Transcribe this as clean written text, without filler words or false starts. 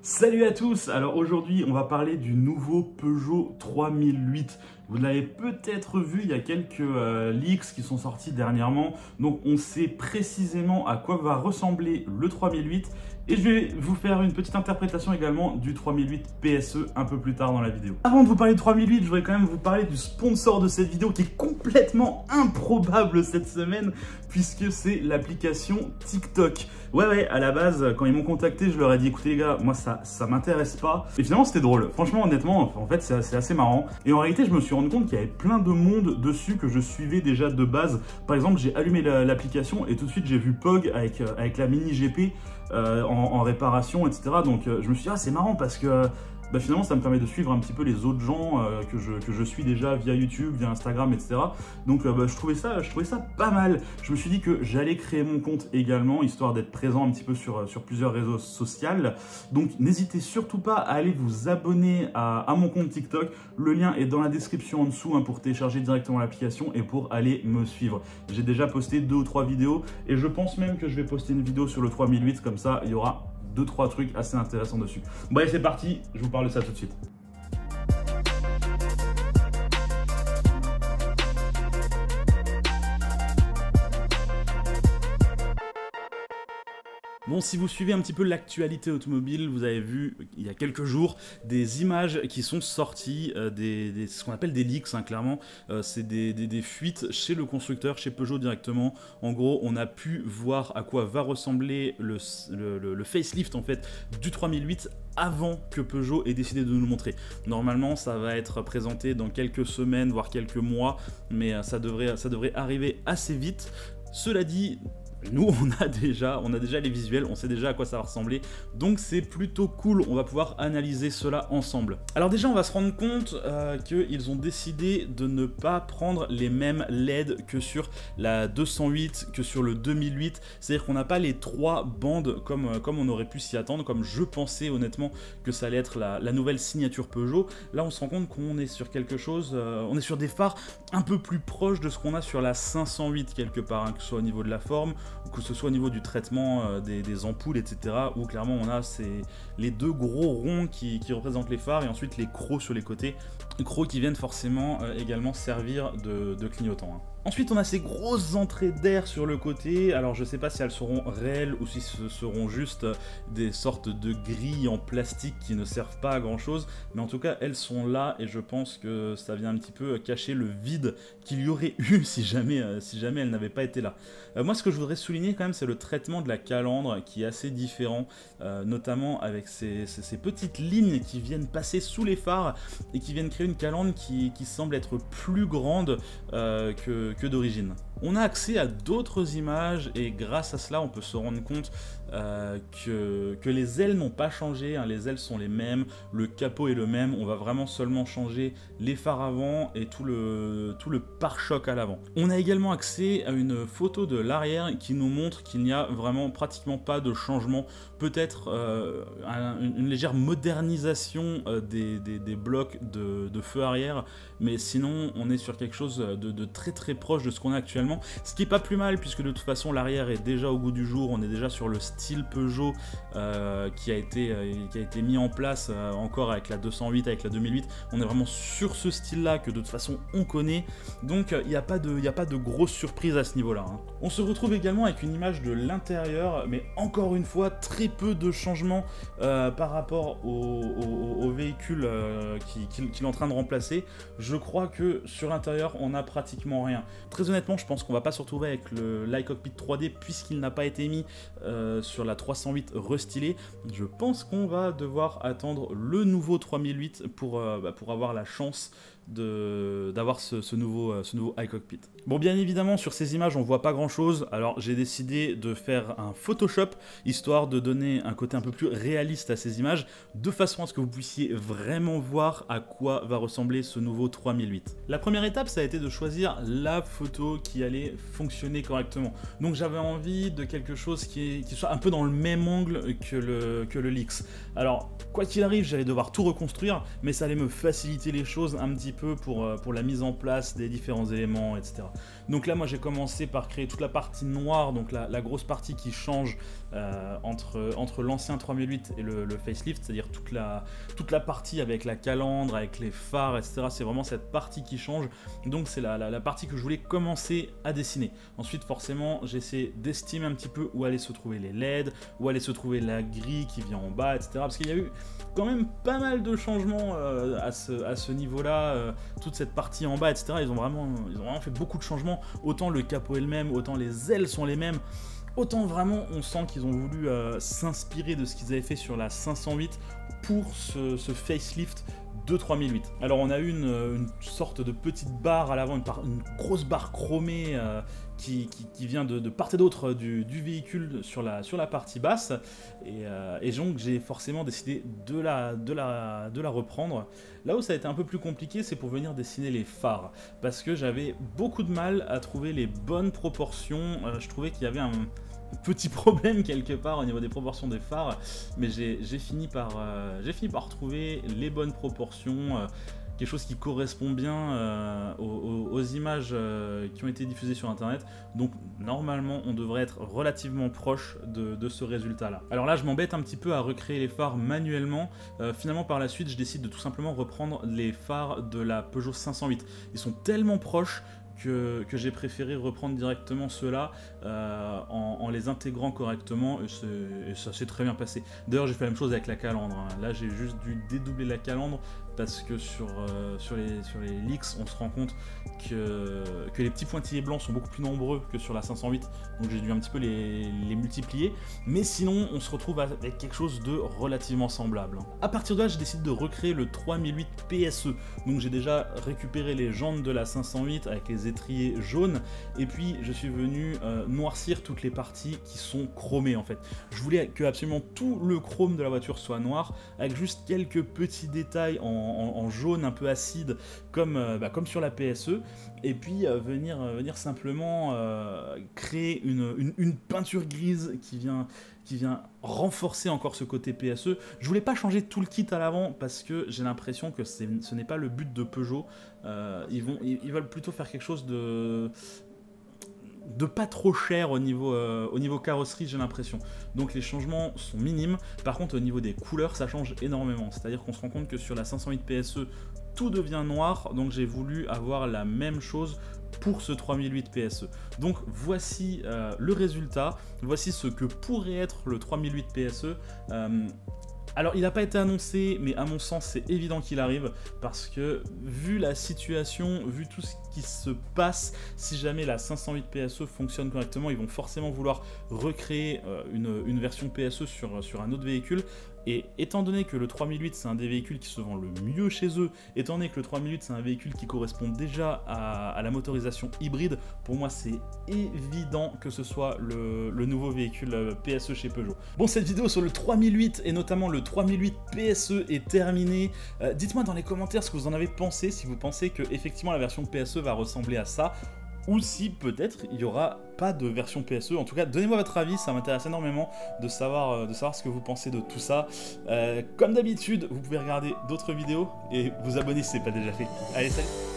Salut à tous. Alors aujourd'hui on va parler du nouveau Peugeot 3008. Vous l'avez peut-être vu, il y a quelques leaks qui sont sortis dernièrement. Donc on sait précisément à quoi va ressembler le 3008. Et je vais vous faire une petite interprétation également du 3008 PSE un peu plus tard dans la vidéo. Avant de vous parler du 3008, je voudrais quand même vous parler du sponsor de cette vidéo qui est complètement improbable cette semaine, puisque c'est l'application TikTok. Ouais, à la base, quand ils m'ont contacté, je leur ai dit, écoutez les gars, moi ça m'intéresse pas. Et finalement c'était drôle. Franchement, honnêtement, en fait c'est assez marrant. Et en réalité, je me suis rendu compte qu'il y avait plein de monde dessus que je suivais déjà de base. Par exemple, j'ai allumé l'application et tout de suite j'ai vu Pog avec la mini GP en réparation, etc. Donc je me suis dit, ah c'est marrant parce que finalement ça me permet de suivre un petit peu les autres gens que je suis déjà via YouTube, via Instagram, etc. Donc je trouvais ça pas mal. Je me suis dit que j'allais créer mon compte également, histoire d'être présent un petit peu sur plusieurs réseaux sociaux. Donc n'hésitez surtout pas à aller vous abonner à mon compte TikTok. Le lien est dans la description en dessous pour télécharger directement l'application et pour aller me suivre. J'ai déjà posté 2 ou 3 vidéos et je pense même que je vais poster une vidéo sur le 3008, comme ça il y aura 2-3 trucs assez intéressants dessus. Bon allez, c'est parti, je vous parle de ça tout de suite. Bon, si vous suivez un petit peu l'actualité automobile, vous avez vu il y a quelques jours des images qui sont sorties, ce qu'on appelle des leaks, clairement. C'est des fuites chez le constructeur, chez Peugeot directement. En gros, on a pu voir à quoi va ressembler le facelift en fait du 3008 avant que Peugeot ait décidé de nous le montrer. Normalement, ça va être présenté dans quelques semaines, voire quelques mois, mais ça devrait arriver assez vite. Cela dit, nous, on a déjà les visuels, on sait déjà à quoi ça va ressembler, donc c'est plutôt cool, on va pouvoir analyser cela ensemble. Alors déjà, on va se rendre compte qu'ils ont décidé de ne pas prendre les mêmes LED que sur la 208, que sur le 2008, c'est-à-dire qu'on n'a pas les 3 bandes comme on aurait pu s'y attendre, comme je pensais honnêtement que ça allait être la nouvelle signature Peugeot. Là, on se rend compte qu'on est sur quelque chose, on est sur des phares un peu plus proches de ce qu'on a sur la 508 quelque part, que ce soit au niveau de la forme, ou que ce soit au niveau du traitement des ampoules, etc. Où clairement on a les 2 gros ronds qui représentent les phares et ensuite les crocs sur les côtés. Les crocs qui viennent forcément également servir de clignotants. Ensuite, on a ces grosses entrées d'air sur le côté. Alors, je ne sais pas si elles seront réelles ou si ce seront juste des sortes de grilles en plastique qui ne servent pas à grand chose. Mais en tout cas, elles sont là et je pense que ça vient un petit peu cacher le vide qu'il y aurait eu si jamais elles n'avaient pas été là. Moi, ce que je voudrais souligner quand même, c'est le traitement de la calandre qui est assez différent, notamment avec ces petites lignes qui viennent passer sous les phares et qui viennent créer une calandre qui semble être plus grande que d'origine. On a accès à d'autres images et grâce à cela on peut se rendre compte que les ailes n'ont pas changé, les ailes sont les mêmes, le capot est le même, on va vraiment seulement changer les phares avant et tout le pare-choc à l'avant. On a également accès à une photo de l'arrière qui nous montre qu'il n'y a vraiment pratiquement pas de changement, peut-être une légère modernisation des blocs de feu arrière, mais sinon on est sur quelque chose de très proche de ce qu'on a actuellement, ce qui est pas plus mal puisque de toute façon l'arrière est déjà au goût du jour, on est déjà sur le style Peugeot qui a été mis en place encore avec la 208, avec la 2008, on est vraiment sur ce style là que de toute façon on connaît, donc il n'y a pas de grosse surprise à ce niveau là. On se retrouve également avec une image de l'intérieur, mais encore une fois très peu de changements par rapport au véhicule qu'il est en train de remplacer. Je crois que sur l'intérieur on a pratiquement rien. Très honnêtement, je pense qu'on va pas se retrouver avec l'iCockpit 3D puisqu'il n'a pas été mis sur la 308 restylée. Je pense qu'on va devoir attendre le nouveau 3008 pour avoir la chance d'avoir ce nouveau iCockpit. Bon, bien évidemment, sur ces images, on voit pas grand chose. Alors, j'ai décidé de faire un Photoshop, histoire de donner un côté un peu plus réaliste à ces images, de façon à ce que vous puissiez vraiment voir à quoi va ressembler ce nouveau 3008. La première étape, ça a été de choisir la photo qui allait fonctionner correctement. Donc, j'avais envie de quelque chose qui soit un peu dans le même angle que le Lix. Alors, quoi qu'il arrive, j'allais devoir tout reconstruire, mais ça allait me faciliter les choses un petit petit peu pour la mise en place des différents éléments, etc. Donc là, moi, j'ai commencé par créer toute la partie noire, donc la grosse partie qui change entre l'ancien 3008 et le facelift, c'est-à-dire toute la partie avec la calandre, avec les phares, etc. C'est vraiment cette partie qui change. Donc c'est la partie que je voulais commencer à dessiner. Ensuite, forcément, j'essaie d'estimer un petit peu où allaient se trouver les LED, où allait se trouver la grille qui vient en bas, etc. Parce qu'il y a eu quand même pas mal de changements à ce niveau-là, toute cette partie en bas, etc. Ils ont vraiment fait beaucoup de changements. Autant le capot est le même, autant les ailes sont les mêmes. Autant vraiment, on sent qu'ils ont voulu s'inspirer de ce qu'ils avaient fait sur la 508 pour ce facelift de 3008. Alors on a eu une sorte de petite barre à l'avant, une grosse barre chromée qui vient de part et d'autre du véhicule sur la partie basse, et donc j'ai forcément décidé de la reprendre. Là où ça a été un peu plus compliqué, c'est pour venir dessiner les phares, parce que j'avais beaucoup de mal à trouver les bonnes proportions. Je trouvais qu'il y avait un petit problème quelque part au niveau des proportions des phares, mais j'ai fini par trouver les bonnes proportions, quelque chose qui correspond bien aux images qui ont été diffusées sur internet. Donc normalement on devrait être relativement proche de ce résultat là. Alors là je m'embête un petit peu à recréer les phares manuellement. Finalement par la suite je décide de tout simplement reprendre les phares de la Peugeot 508. Ils sont tellement proches que j'ai préféré reprendre directement ceux-là en les intégrant correctement, et ça s'est très bien passé. D'ailleurs j'ai fait la même chose avec la calandre, hein. Là j'ai juste dû dédoubler la calandre parce que sur les leaks on se rend compte que les petits pointillés blancs sont beaucoup plus nombreux que sur la 508, donc j'ai dû un petit peu les multiplier, mais sinon on se retrouve avec quelque chose de relativement semblable. A partir de là je décide de recréer le 3008 PSE, donc j'ai déjà récupéré les jantes de la 508 avec les étriers jaunes, et puis je suis venu noircir toutes les parties qui sont chromées en fait. Je voulais que absolument tout le chrome de la voiture soit noir, avec juste quelques petits détails en jaune un peu acide comme sur la PSE, et puis venir simplement créer une peinture grise qui vient renforcer encore ce côté PSE. Je voulais pas changer tout le kit à l'avant parce que j'ai l'impression que ce n'est pas le but de Peugeot. Ils veulent plutôt faire quelque chose de pas trop cher au niveau carrosserie, j'ai l'impression. Donc les changements sont minimes. Par contre au niveau des couleurs ça change énormément. C'est-à-dire qu'on se rend compte que sur la 508 PSE tout devient noir, donc j'ai voulu avoir la même chose pour ce 3008 PSE. Donc voici le résultat, voici ce que pourrait être le 3008 PSE. Alors il n'a pas été annoncé, mais à mon sens c'est évident qu'il arrive, parce que vu la situation, vu tout ce qui se passe, si jamais la 508 PSE fonctionne correctement, ils vont forcément vouloir recréer une version PSE sur un autre véhicule. Et étant donné que le 3008 c'est un des véhicules qui se vend le mieux chez eux, étant donné que le 3008 c'est un véhicule qui correspond déjà à la motorisation hybride, pour moi c'est évident que ce soit le nouveau véhicule PSE chez Peugeot. Bon, cette vidéo sur le 3008 et notamment le 3008 PSE est terminée. Dites-moi dans les commentaires ce que vous en avez pensé, si vous pensez que effectivement la version PSE va ressembler à ça, ou si peut-être il n'y aura pas de version PSE. En tout cas, donnez-moi votre avis, ça m'intéresse énormément de savoir ce que vous pensez de tout ça. Comme d'habitude, vous pouvez regarder d'autres vidéos et vous abonner si ce n'est pas déjà fait. Allez, salut!